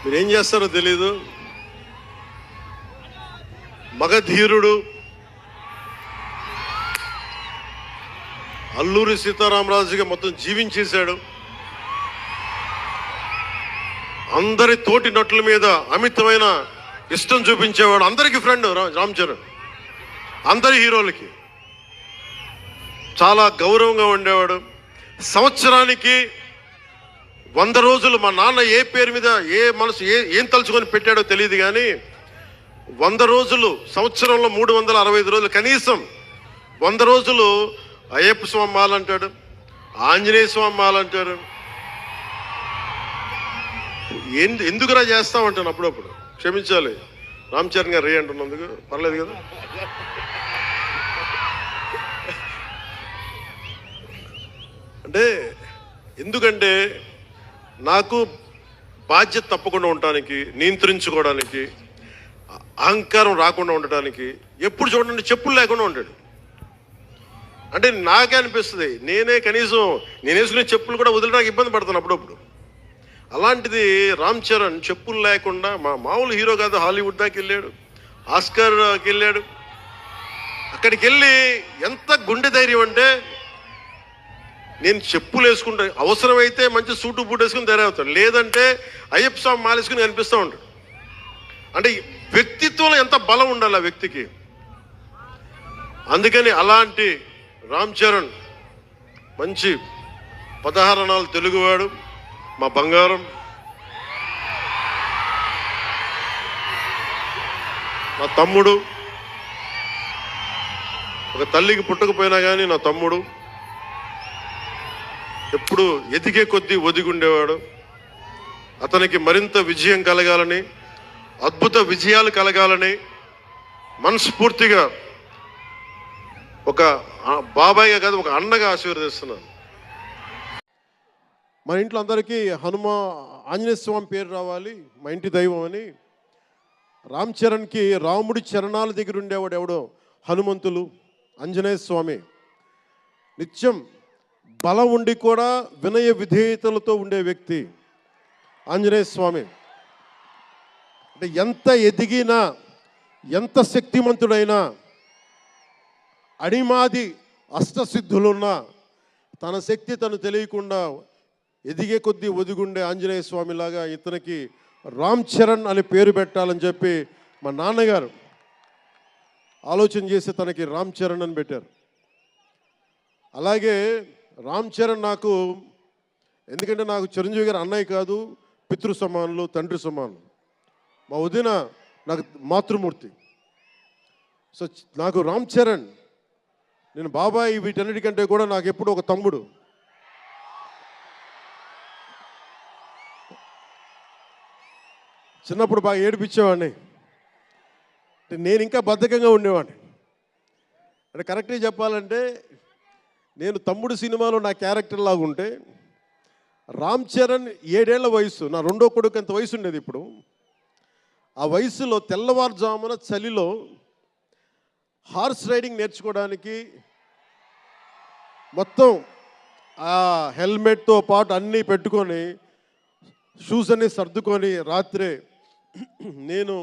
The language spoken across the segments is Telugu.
మీరు ఏం చేస్తారో తెలీదు. మగధీరుడు అల్లూరి సీతారామరాజుగా మొత్తం జీవించేశాడు. అందరి తోటి నటుల మీద అమితమైన ఇష్టం చూపించేవాడు. అందరికీ ఫ్రెండ్ రామ్ చరణ్. అందరి హీరోలకి చాలా గౌరవంగా ఉండేవాడు. సంవత్సరానికి 100 రోజులు మా నాన్న ఏ పేరు మీద ఏం తలుచుకొని పెట్టాడో తెలియదు, కానీ 100 రోజులు సంవత్సరంలో 365 రోజులు కనీసం 100 రోజులు అయ్యప్ప స్వామి మాలంటాడు, ఆంజనేయ స్వామి మాలంటాడు. ఎందుకురా చేస్తామంటాను అప్పుడప్పుడు. క్షమించాలి రామ్ చరణ్ గారు రే అంటున్నందుకు, పర్లేదు కదా. అంటే ఎందుకంటే నాకు బాధ్యత తప్పకుండా ఉండటానికి, నియంత్రించుకోవడానికి, అహంకారం రాకుండా ఉండటానికి. ఎప్పుడు చూడండి చెప్పులు లేకుండా ఉంటాడు. అంటే నాకే అనిపిస్తుంది, నేనే కనీసం నేను వేసుకునే చెప్పులు కూడా వదిలడానికి ఇబ్బంది పడతాను అప్పుడప్పుడు. అలాంటిది రామ్ చరణ్ చెప్పులు లేకుండా మామూలు హీరో కాదు, హాలీవుడ్ దాకా వెళ్ళాడు, ఆస్కార్కి వెళ్ళాడు. అక్కడికి వెళ్ళి ఎంత గుండె ధైర్యం అంటే, నేను చెప్పులు వేసుకుంటా, అవసరమైతే మంచి సూటు బూట్ వేసుకుని తయారవుతాడు, లేదంటే అయ్యప్ప స్వామి మాలేసుకుని కనిపిస్తూ ఉంటాడు. అంటే వ్యక్తిత్వంలో ఎంత బలం ఉండాలి ఆ వ్యక్తికి. అందుకని అలాంటి రామ్ చరణ్ మంచి 16 అణాలు తెలుగువాడు, మా బంగారం, నా తమ్ముడు. ఒక తల్లికి పుట్టకపోయినా కానీ నా తమ్ముడు. ఎప్పుడు ఎదిగే కొద్దీ ఒదిగుండేవాడు. అతనికి మరింత విజయం కలగాలని, అద్భుత విజయాలు కలగాలని మనస్ఫూర్తిగా ఒక బాబాయ్గా కాదు, ఒక అన్నగా ఆశీర్వదిస్తున్నాను. మన ఇంట్లో అందరికీ ఆంజనేయ స్వామి పేరు రావాలి, మా ఇంటి దైవం అని. రామ్ చరణ్కి రాముడి చరణాల దగ్గర ఉండేవాడు ఎవడో, హనుమంతులు, ఆంజనేయ స్వామి. నిత్యం బలం ఉండి కూడా వినయ విధేయతలతో ఉండే వ్యక్తి ఆంజనేయ స్వామి. అంటే ఎంత ఎదిగినా, ఎంత శక్తిమంతుడైనా, అడిమాది అష్టసిద్ధులున్నా తన శక్తి తను తెలియకుండా ఎదిగే కొద్దీ ఒదిగుండే ఆంజనేయ స్వామిలాగా ఇతనికి రామ్ చరణ్ అని పేరు పెట్టాలని చెప్పి మా నాన్నగారు ఆలోచన చేసి తనకి రామ్ చరణ్ అని పెట్టారు. అలాగే రామ్ చరణ్ నాకు, ఎందుకంటే నాకు చిరంజీవి గారు అన్నయ్య కాదు, పితృ సమానులు, తండ్రి సమానులు. మా వదిన నాకు మాతృమూర్తి. సో నాకు రామ్ చరణ్, నేను బాబాయ్ వీటన్నిటికంటే కూడా నాకు ఎప్పుడు ఒక తమ్ముడు. చిన్నప్పుడు బాగా ఏడిపించేవాడిని, నేను ఇంకా బద్ధకంగా ఉండేవాడిని. అంటే కరెక్ట్గా చెప్పాలంటే, నేను తమ్ముడు సినిమాలో నా క్యారెక్టర్ లాగా ఉంటే, రామ్ చరణ్ 7 ఏళ్ల వయసు, నా రెండో కొడుకు అంత వయసు ఉండేది. ఇప్పుడు ఆ వయసులో తెల్లవారుజామున చలిలో హార్స్ రైడింగ్ నేర్చుకోవడానికి మొత్తం ఆ హెల్మెట్తో పాటు అన్నీ పెట్టుకొని, షూస్ అన్నీ సర్దుకొని, రాత్రే నేను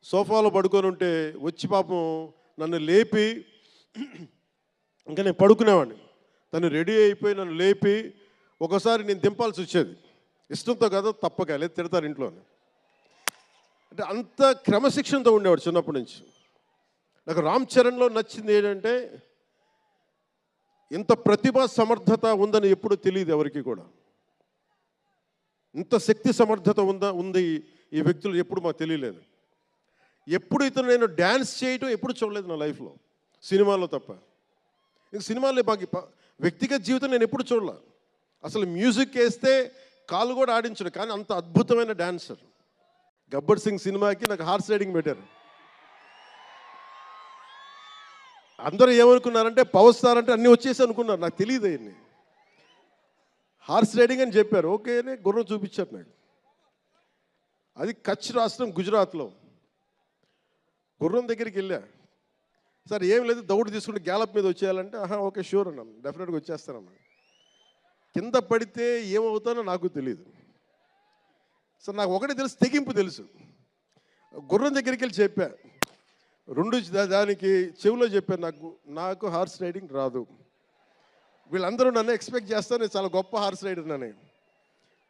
సోఫాలో పడుకొని ఉంటే వచ్చి పాపం నన్ను లేపి, ఇంకా నేను పడుకునేవాడిని, తను రెడీ అయిపోయి నన్ను లేపి ఒకసారి నేను దింపాల్సి వచ్చేది. ఇష్టంతో కదా, తప్పక, లేదు తిడతారు ఇంట్లో. అంటే అంత క్రమశిక్షణతో ఉండేవాడు చిన్నప్పటి నుంచి. నాకు రామ్ చరణ్లో నచ్చింది ఏంటంటే, ఇంత ప్రతిభా సమర్థత ఉందని ఎప్పుడు తెలియదు ఎవరికి కూడా. ఇంత శక్తి సమర్థత ఉంది ఈ వ్యక్తులు ఎప్పుడు మాకు తెలియలేదు. ఎప్పుడు ఇతను నేను డ్యాన్స్ చేయటం ఎప్పుడు చూడలేదు నా లైఫ్లో, సినిమాలో తప్ప. ఇంక సినిమాలో మాకు వ్యక్తిగత జీవితం నేను ఎప్పుడు చూడలే. అసలు మ్యూజిక్ వేస్తే కాలు కూడా ఆడించడు, కానీ అంత అద్భుతమైన డాన్సర్. గబ్బర్ సింగ్ సినిమాకి నాకు హార్స్ రైడింగ్ పెట్టారు. అందరూ ఏమనుకున్నారంటే పవర్ స్టార్ అంటే అన్నీ వచ్చేసి అనుకున్నారు, నాకు తెలియదు అవన్నీ. హార్స్ రైడింగ్ అని చెప్పారు, ఓకేనే గుర్రం చూపించారు నాకు. అది కచ్ రాష్ట్రం గుజరాత్లో. గుర్రం దగ్గరికి వెళ్ళా, సార్ ఏం లేదు దౌడు తీసుకుంటే గ్యాలప్ మీద వచ్చేయాలంటే, ఓకే షూర్ అన్నాను, డెఫినెట్గా వచ్చేస్తానన్నా. కింద పడితే ఏమవుతానో నాకు తెలియదు. సో నాకు ఒకటి తెలుసు, తెగింపు తెలుసు. గుర్రం దగ్గరికి వెళ్ళి చెప్పా, దానికి చెవిలో చెప్పాను, నాకు హార్స్ రైడింగ్ రాదు. వీళ్ళందరూ నన్ను ఎక్స్పెక్ట్ చేస్తారు నేను చాలా గొప్ప హార్స్ రైడర్ అని.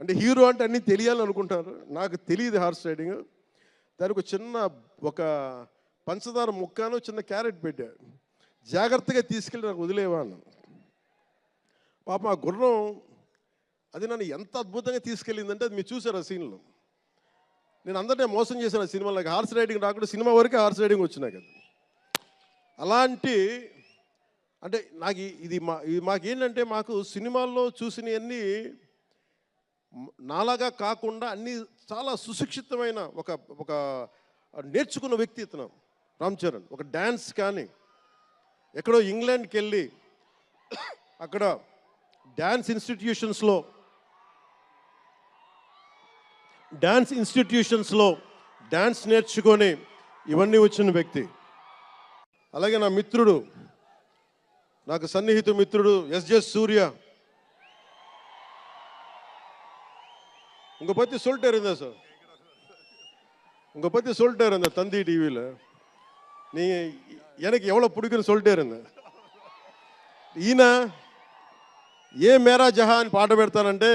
అంటే హీరో అంటే అన్నీ తెలియాలని అనుకుంటారు, నాకు తెలియదు హార్స్ రైడింగ్. దానికి ఒక పంచదార ముక్కను చిన్న క్యారెట్ పెట్టా, జాగ్రత్తగా తీసుకెళ్ళి నాకు వదిలేవా అన్న. పాప ఆ గుర్రం అది నన్ను ఎంత అద్భుతంగా తీసుకెళ్ళిందంటే అది మీరు చూసారు ఆ సీన్లో. నేను అందరినీ మోసం చేశాను ఆ సినిమాలో. హార్స్ రైడింగ్ రాకుండా సినిమా వరకే హార్స్ రైడింగ్ వచ్చినాయి కదా. అలాంటి అంటే నాకు ఇది మాకేంటంటే మాకు సినిమాల్లో చూసినవన్నీ నాలాగా కాకుండా అన్నీ చాలా సుశిక్షితమైన ఒక నేర్చుకున్న వ్యక్తి ఇతను రామ్ చరణ్. ఒక డ్యాన్స్ కానీ ఎక్కడో ఇంగ్లాండ్కి వెళ్ళి అక్కడ డ్యాన్స్ ఇన్స్టిట్యూషన్స్లో డ్యాన్స్ నేర్చుకొని ఇవన్నీ వచ్చిన వ్యక్తి. అలాగే నా మిత్రుడు, నాకు సన్నిహిత మిత్రుడు ఎస్జే సూర్య. உங்கள் பற்றி சொல்லிட்டே இருந்தேன் சார், உங்கள் பற்றி சொல்லிட்டே இருந்தேன் தந்தி டிவியில். நீங்கள் எனக்கு எவ்வளோ பிடிக்குன்னு சொல்லிட்டே இருந்தேன். ఈయన ఏ మేరా జహా అని పాట పెడతానంటే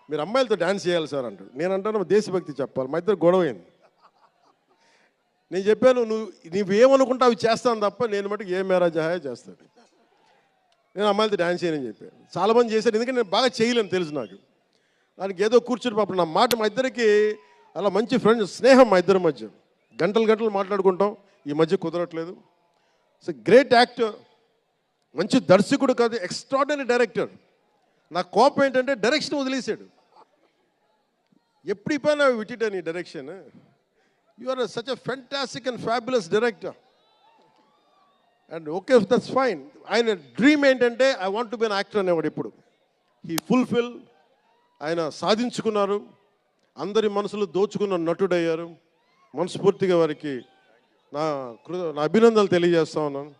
మీరు అమ్మాయిలతో డ్యాన్స్ చేయాలి సార్ అంటాడు. నేను అంటాను దేశభక్తి చెప్పాలి. మా ఇద్దరు గొడవైంది. నేను చెప్పాను నువ్వేమనుకుంటా అవి చేస్తాను తప్ప నేను మటుకు ఏ మేరా జహా చేస్తాను, నేను అమ్మాయిలతో డ్యాన్స్ చేయనని చెప్పాను. చాలామంది చేశారు, ఎందుకంటే నేను బాగా చేయలేను తెలుసు నాకు. దానికి ఏదో కూర్చుని పాపం నా మాట మా ఇద్దరికి అలా మంచి ఫ్రెండ్స్, స్నేహం మా ఇద్దరి మధ్య. గంటలు మాట్లాడుకుంటాం, ఈ మధ్య కుదరట్లేదు. సో గ్రేట్ యాక్టర్, మంచి దర్శకుడు కాదు, ఎక్స్ట్రాడినరీ డైరెక్టర్. నా కోపం ఏంటంటే డైరెక్షన్ వదిలేశాడు. ఎప్పుడు పైన విటిట నీ direction, you are such a fantastic and fabulous director. And okay, that's fine. ఆయన డ్రీమ్ ఏంటంటే I want to be an actor అనేవాడు. ఇప్పుడు హీ ఫుల్ఫిల్, ఆయన సాధించుకున్నారు, అందరి మనసులు దోచుకున్న నటుడయ్యారు. మనస్ఫూర్తిగా వారికి నా అభినందనలు తెలియజేస్తా ఉన్నాను.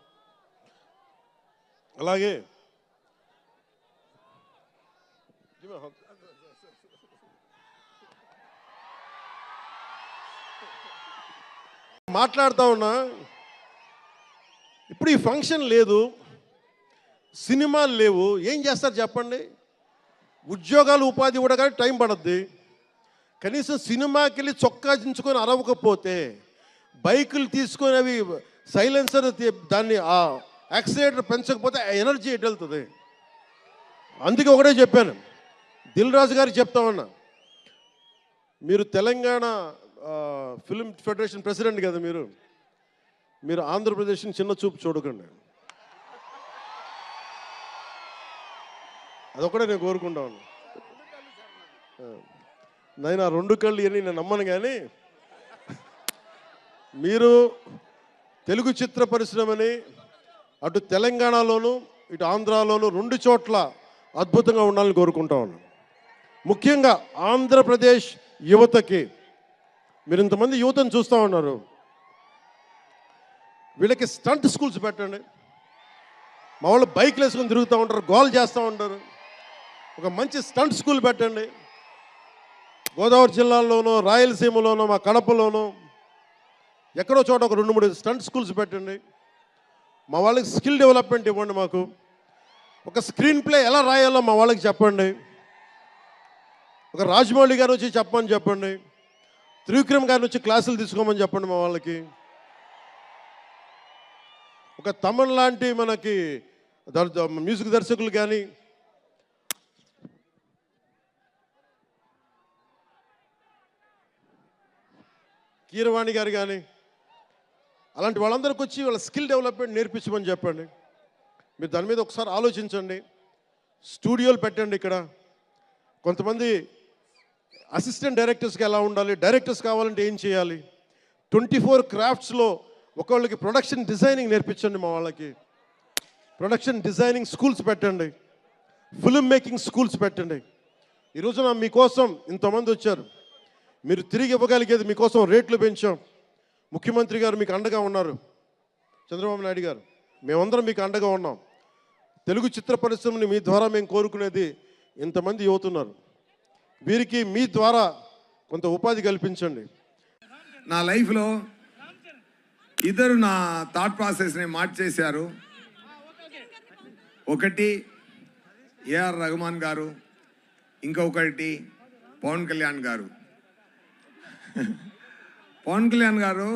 అలాగే మాట్లాడుతూ ఉన్నా, ఇప్పుడు ఈ ఫంక్షన్ లేదు, సినిమాలు లేవు, ఏం చేస్తారు చెప్పండి? ఉద్యోగాలు ఉపాధి కూడా కానీ టైం పడుద్ది. కనీసం సినిమాకి వెళ్ళి చొక్కా దించుకొని అరవకపోతే, బైకులు తీసుకొని అవి సైలెన్సర్ దాన్ని ఆ యాక్సిలేటర్ పెంచకపోతే ఆ ఎనర్జీ ఎటు వెళ్తుంది? అందుకే ఒకటే చెప్పాను, దిల్ రాజు గారికి చెప్తా ఉన్నా, మీరు తెలంగాణ ఫిల్మ్ ఫెడరేషన్ ప్రెసిడెంట్ కదా, మీరు ఆంధ్రప్రదేశ్ని చిన్న చూపు చూడకండి. అదొకటే నేను కోరుకుంటా ఉన్నా. నేను ఆ 2 కళ్ళు ఇవన్నీ నేను నమ్మను, కానీ మీరు తెలుగు చిత్ర పరిశ్రమని అటు తెలంగాణలోను ఇటు ఆంధ్రాలోను 2 చోట్ల అద్భుతంగా ఉండాలని కోరుకుంటా ఉన్నాను. ముఖ్యంగా ఆంధ్రప్రదేశ్ యువతకి, మీరు ఇంతమంది యువతను చూస్తూ ఉన్నారు, వీళ్ళకి స్టంట్ స్కూల్స్ పెట్టండి. మా వాళ్ళు బైక్లు వేసుకొని తిరుగుతూ ఉంటారు, గోల్ చేస్తూ ఉంటారు. ఒక మంచి స్టంట్ స్కూల్ పెట్టండి. గోదావరి జిల్లాలోనూ, రాయలసీమలోనూ, మా కడపలోనూ ఎక్కడో చోట ఒక 2-3 స్టంట్ స్కూల్స్ పెట్టండి. మా వాళ్ళకి స్కిల్ డెవలప్మెంట్ ఇవ్వండి. మాకు ఒక స్క్రీన్ ప్లే ఎలా రాయాలో మా వాళ్ళకి చెప్పండి. ఒక రాజమౌళి గారు వచ్చి చెప్పమని చెప్పండి, త్రివిక్రమ్ గారిని వచ్చి క్లాసులు తీసుకోమని చెప్పండి మా వాళ్ళకి. ఒక తమిళ్ లాంటి మనకి మ్యూజిక్ దర్శకులు కానీ, కీరవాణి గారు కానీ, అలాంటి వాళ్ళందరికీ వచ్చి వాళ్ళ స్కిల్ డెవలప్మెంట్ నేర్పించమని చెప్పండి. మీరు దాని మీద ఒకసారి ఆలోచించండి. స్టూడియోలు పెట్టండి. ఇక్కడ కొంతమంది అసిస్టెంట్ డైరెక్టర్స్కి ఎలా ఉండాలి, డైరెక్టర్స్ కావాలంటే ఏం చేయాలి, 24 క్రాఫ్ట్స్లో ఒకళ్ళకి ప్రొడక్షన్ డిజైనింగ్ నేర్పించండి. మా వాళ్ళకి ప్రొడక్షన్ డిజైనింగ్ స్కూల్స్ పెట్టండి, ఫిల్మ్ మేకింగ్ స్కూల్స్ పెట్టండి. ఈరోజున మీకోసం ఇంతమంది వచ్చారు, మీరు తిరిగి ఇవ్వగలిగేది మీకోసం రేట్లు పెంచాం. ముఖ్యమంత్రి గారు మీకు అండగా ఉన్నారు, చంద్రబాబు నాయుడు గారు, మేమందరం మీకు అండగా ఉన్నాం. తెలుగు చిత్ర పరిశ్రమని మీ ద్వారా మేము కోరుకునేది ఇంతమంది యువతున్నారు. వీరికి మీ ద్వారా కొంత ఉపాధి కల్పించండి. నా లైఫ్లో ఇద్దరు నా థాట్ ప్రాసెస్ని మార్చేశారు. ఒకటి ఏఆర్ రెహమాన్ గారు, ఇంకొకటి పవన్ కళ్యాణ్ గారు. పవన్ కళ్యాణ్ గారు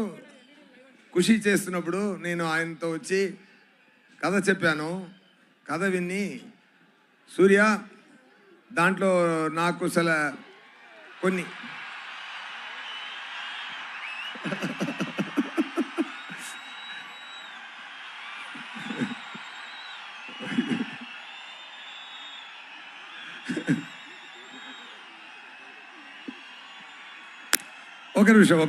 ఖుషి చేస్తున్నప్పుడు నేను ఆయనతో వచ్చి కథ చెప్పాను. కథ విని, సూర్య దాంట్లో నాకు కొన్ని ఒక నిమిషం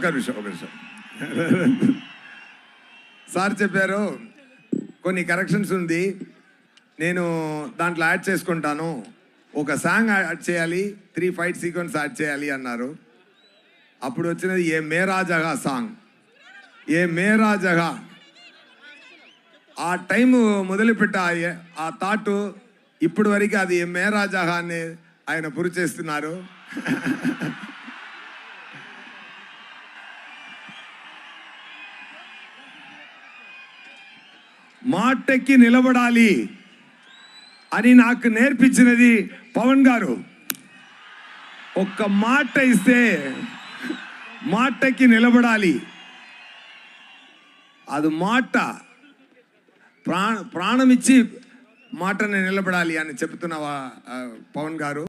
సార్ చెప్పారు కొన్ని కరెక్షన్స్ ఉంది, నేను దాంట్లో యాడ్ చేసుకుంటాను, ఒక సాంగ్ యాడ్ చేయాలి, 3 ఫైట్ సీక్వెన్స్ యాడ్ చేయాలి అన్నారు. అప్పుడు వచ్చినది ఏ మేరా జగా సాంగ్. ఏ మేరా జగా ఆ టైం మొదలుపెట్ట ఆ థాట్ ఇప్పటి వరకు అది ఏ మేరా జగా అని ఆయన పురి చేస్తున్నారు. మాటకి నిలబడాలి అని నాకు నేర్పించినది పవన్ గారు. ఒక్క మాట ఇస్తే మాటకి నిలబడాలి. అది మాట ప్రాణమిచ్చి మాటని నిలబడాలి అని చెప్తున్న పవన్ గారు.